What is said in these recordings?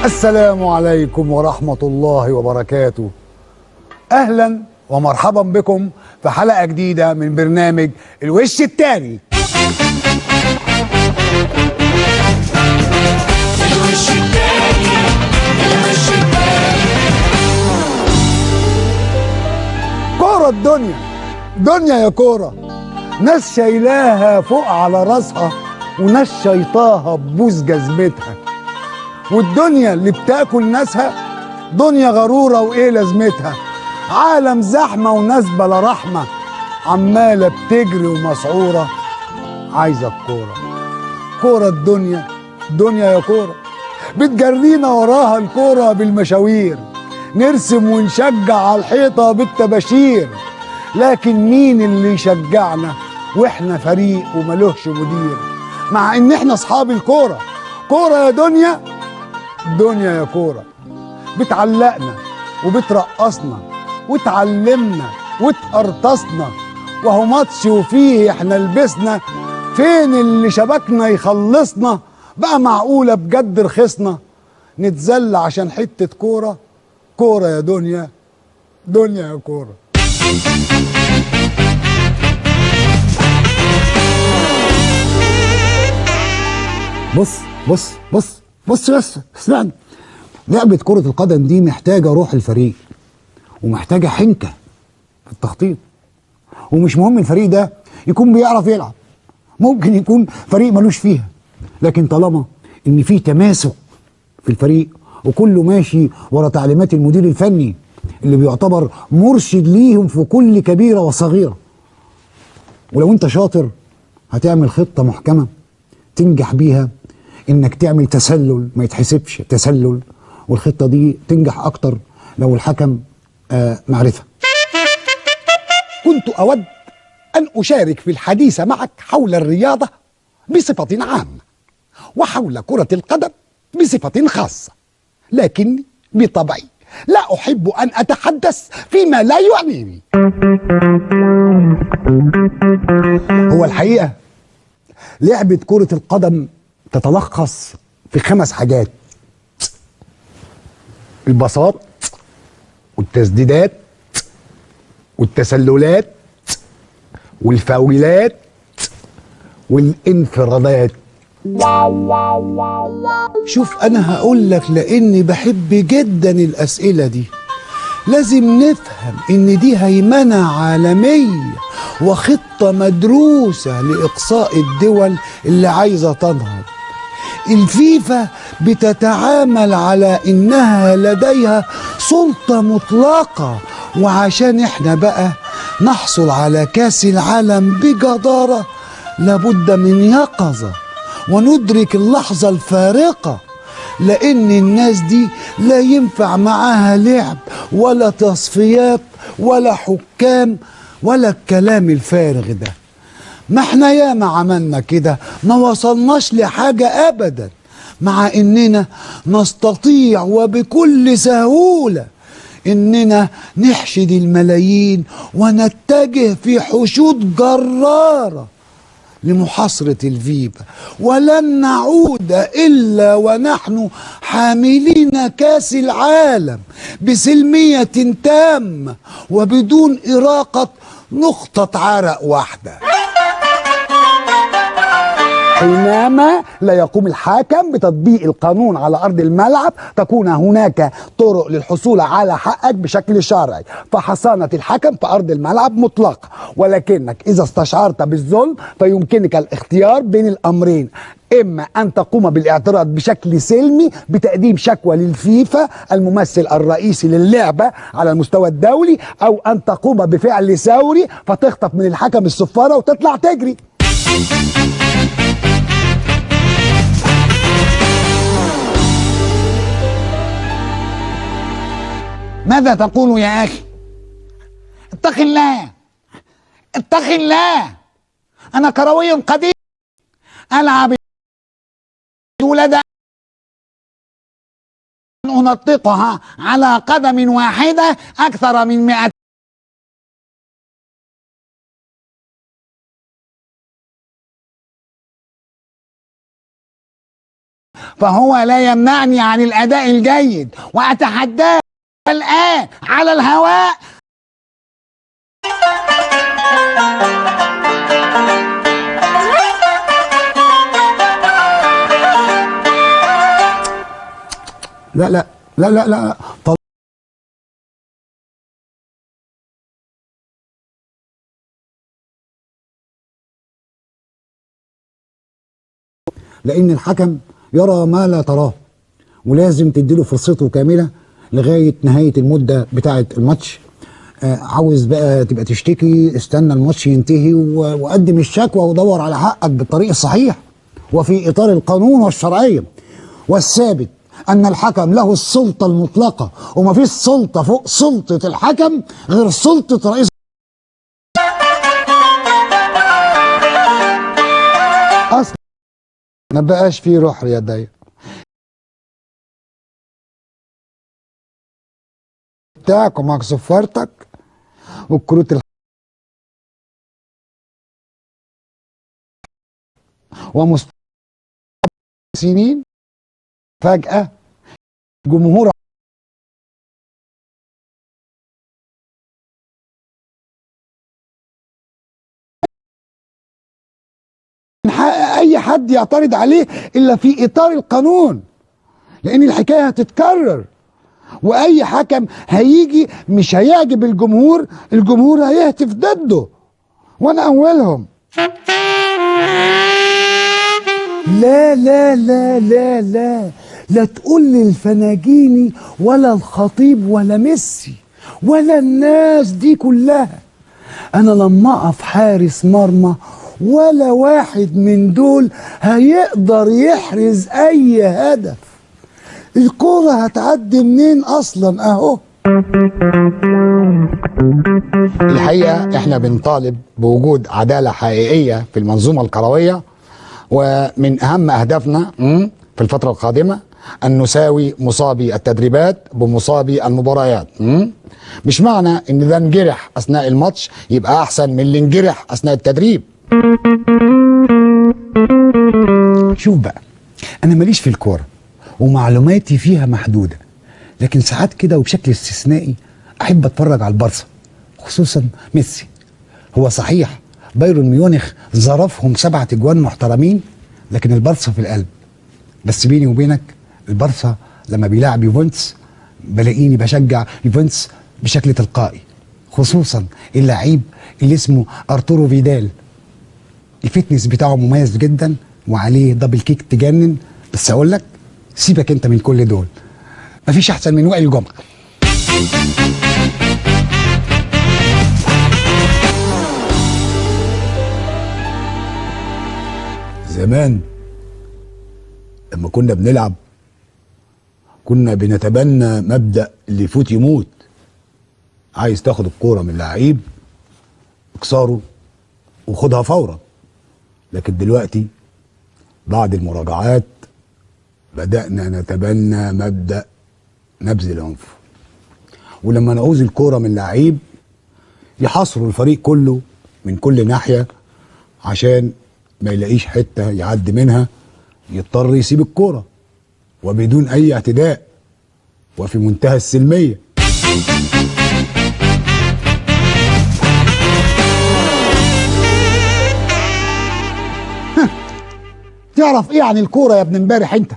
السلام عليكم ورحمة الله وبركاته. أهلا ومرحبا بكم في حلقة جديدة من برنامج الوش التاني. الوش التاني، الوش التاني. كورة الدنيا، دنيا يا كورة، ناس شايلاها فوق على راسها وناس شيطاها ببوس جزمتها، والدنيا اللي بتاكل ناسها دنيا غرورة وايه لازمتها. عالم زحمة وناس بلا رحمة عمالة بتجري ومسعورة عايزة الكورة. كورة الدنيا، دنيا يا كورة، بتجرينا وراها الكورة بالمشاوير، نرسم ونشجع على الحيطة بالتباشير، لكن مين اللي يشجعنا واحنا فريق وملوهش مدير؟ مع ان احنا اصحاب الكورة. كورة يا دنيا، دنيا يا كورة، بتعلقنا وبترقصنا وتعلمنا وتقرطصنا، وهو ماتش وفيه احنا لبسنا، فين اللي شبكنا يخلصنا؟ بقى معقولة بجد رخصنا نتذل عشان حتة كورة؟ كورة يا دنيا، دنيا يا كورة. بص اسمعني. لعبة كرة القدم دي محتاجة روح الفريق ومحتاجة حنكة في التخطيط، ومش مهم الفريق ده يكون بيعرف يلعب، ممكن يكون فريق ملوش فيها، لكن طالما ان في تماسك في الفريق وكله ماشي ورا تعليمات المدير الفني اللي بيعتبر مرشد ليهم في كل كبيرة وصغيرة، ولو انت شاطر هتعمل خطة محكمة تنجح بيها انك تعمل تسلل ما يتحسبش تسلل، والخطة دي تنجح اكتر لو الحكم معرفة. كنت اود ان اشارك في الحديث معك حول الرياضة بصفة عامة وحول كرة القدم بصفة خاصة، لكني بطبعي لا احب ان اتحدث فيما لا يعنيني. هو الحقيقة لعبة كرة القدم تتلخص في 5 حاجات: البساط والتسديدات والتسللات والفاولات والانفرادات. شوف انا هقول لك لاني بحب جدا الاسئلة دي. لازم نفهم ان دي هيمنة عالمية وخطة مدروسة لاقصاء الدول اللي عايزة تنهض. الفيفا بتتعامل على انها لديها سلطة مطلقة، وعشان احنا بقى نحصل على كاس العالم بجدارة لابد من يقظة وندرك اللحظة الفارقة، لان الناس دي لا ينفع معاها لعب ولا تصفيات ولا حكام ولا الكلام الفارغ ده. ما احنا ياما عملنا كده ما وصلناش لحاجة ابدا، مع اننا نستطيع وبكل سهولة اننا نحشد الملايين ونتجه في حشود جرارة لمحاصرة الفيفا، ولن نعود إلا ونحن حاملين كاس العالم بسلمية تامة وبدون إراقة نقطة عرق واحدة. حينما لا يقوم الحكم بتطبيق القانون على أرض الملعب تكون هناك طرق للحصول على حقك بشكل شرعي، فحصانة الحكم في أرض الملعب مطلقة، ولكنك إذا استشعرت بالظلم فيمكنك الاختيار بين الأمرين: إما أن تقوم بالاعتراض بشكل سلمي بتقديم شكوى للفيفا الممثل الرئيسي للعبة على المستوى الدولي، أو أن تقوم بفعل ثوري فتخطف من الحكم الصفارة وتطلع تجري. ماذا تقول يا أخي؟ اتق الله، اتق الله. أنا كروي قديم ألعب ولد أنطقها على قدم واحدة أكثر من 100 فهو لا يمنعني عن الأداء الجيد، وأتحداه الآن على الهواء. لا لا لا لا لا طب لأن الحكم يرى ما لا تراه، ولازم تديله فرصته كاملة لغاية نهاية المدة بتاعة الماتش. عاوز بقى تبقى تشتكي، استنى الماتش ينتهي وقدم الشكوى ودور على حقك بالطريق الصحيح وفي إطار القانون والشرعية. والثابت أن الحكم له السلطة المطلقة، ومفيش سلطة فوق سلطة الحكم غير سلطة رئيس. أصلا ما بقاش فيه روح رياضية بتاعك ومعك صفارتك والكروت سنين فجأة جمهور أي حد يعترض عليه إلا في إطار القانون، لأن الحكاية هتتكرر، وأي حكم هيجي مش هيعجب الجمهور، الجمهور هيهتف ضده وأنا أولهم. لا لا لا لا لا لا تقول لي الفناجيني ولا الخطيب ولا ميسي ولا الناس دي كلها. انا لما اقف حارس مرمى ولا واحد من دول هيقدر يحرز اي هدف. الكرة هتعدي منين اصلا اهو. الحقيقة احنا بنطالب بوجود عدالة حقيقية في المنظومة الكروية، ومن أهم أهدافنا في الفترة القادمة أن نساوي مصابي التدريبات بمصابي المباريات. مش معنى أن ده انجرح أثناء الماتش يبقى أحسن من اللي انجرح أثناء التدريب. شوف بقى، أنا ماليش في الكورة ومعلوماتي فيها محدودة، لكن ساعات كده وبشكل استثنائي أحب أتفرج على البارسا، خصوصا ميسي. هو صحيح بايرن ميونخ ظرفهم 7 أجوان محترمين، لكن البارسا في القلب. بس بيني وبينك البارسا لما بيلعب يوفنتوس بلاقيني بشجع يوفنتوس بشكل تلقائي، خصوصا اللعيب اللي اسمه ارتورو فيدال. الفتنس بتاعه مميز جدا وعليه دبل كيك تجنن. بس اقول لك سيبك انت من كل دول، مفيش احسن من وائل جمعة. زمان لما كنا بنلعب كنا بنتبنى مبدأ اللي يفوت يموت. عايز تاخد الكورة من لعيب اكسره وخدها فورا. لكن دلوقتي بعد المراجعات بدأنا نتبنى مبدأ نبذ العنف، ولما نعوز الكورة من لعيب يحاصروا الفريق كله من كل ناحية عشان ما يلاقيش حتة يعدي منها، يضطر يسيب الكورة وبدون أي اعتداء وفي منتهى السلمية. تعرف ايه عن الكورة يا ابن امبارح انت؟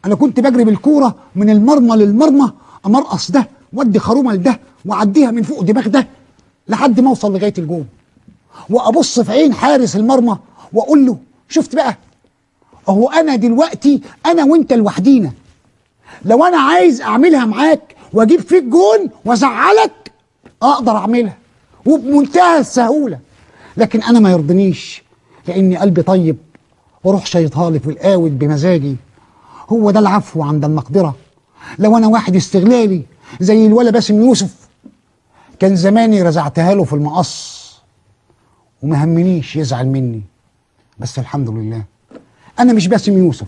انا كنت بجري بالكورة من المرمى للمرمى، امرقص ده وادي خرومة لده واعديها من فوق دماغ ده لحد ما اوصل لغاية الجون، وابص في عين حارس المرمى واقول له شفت بقى، اهو انا دلوقتي انا وانت لوحدينا، لو انا عايز اعملها معاك واجيب فيك جون وازعلك اقدر اعملها وبمنتهى السهولة. لكن انا ما يرضنيش لاني قلبي طيب واروح شيطها لي في القاود بمزاجي. هو ده العفو عند المقدرة. لو انا واحد استغلالي زي الولا باسم يوسف كان زماني رزعتها له في المقص وما همنيش يزعل مني. بس الحمد لله انا مش باسم يوسف.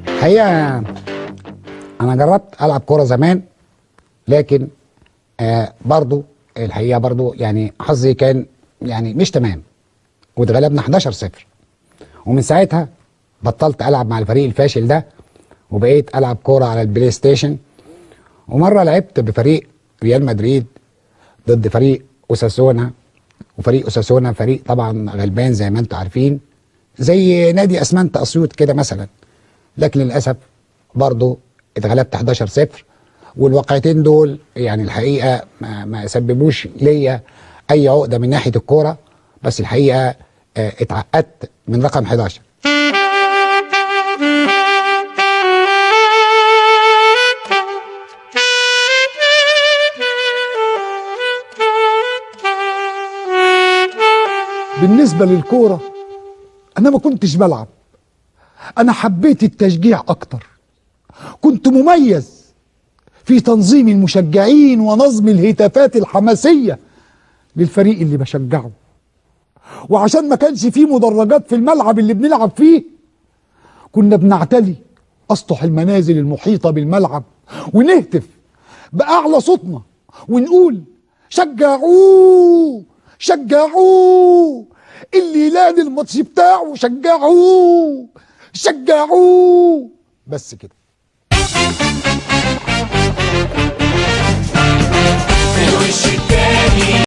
الحقيقة انا جربت العب كورة زمان، لكن برضو الحقيقه برضو يعني حظي كان يعني مش تمام، واتغلبنا 11-0. ومن ساعتها بطلت العب مع الفريق الفاشل ده، وبقيت العب كوره على البلاي ستيشن. ومره لعبت بفريق ريال مدريد ضد فريق اوساسونا، وفريق اوساسونا فريق طبعا غلبان زي ما انتم عارفين، زي نادي اسمنت اسيوط كده مثلا. لكن للاسف برضه اتغلبت 11-0. والواقعتين دول يعني الحقيقه ما سببوش ليا اي عقده من ناحيه الكوره، بس الحقيقه اتعقدت من رقم 11. بالنسبة للكورة أنا ما كنتش بلعب، أنا حبيت التشجيع أكتر. كنت مميز في تنظيم المشجعين ونظم الهتافات الحماسية للفريق اللي بشجعه. وعشان ما كانش فيه مدرجات في الملعب اللي بنلعب فيه، كنا بنعتلي أسطح المنازل المحيطة بالملعب ونهتف بأعلى صوتنا ونقول: شجعوه شجعوه، اللي يلاقي الماتش بتاعه شجعوه شجعوه. بس كده. الوش التاني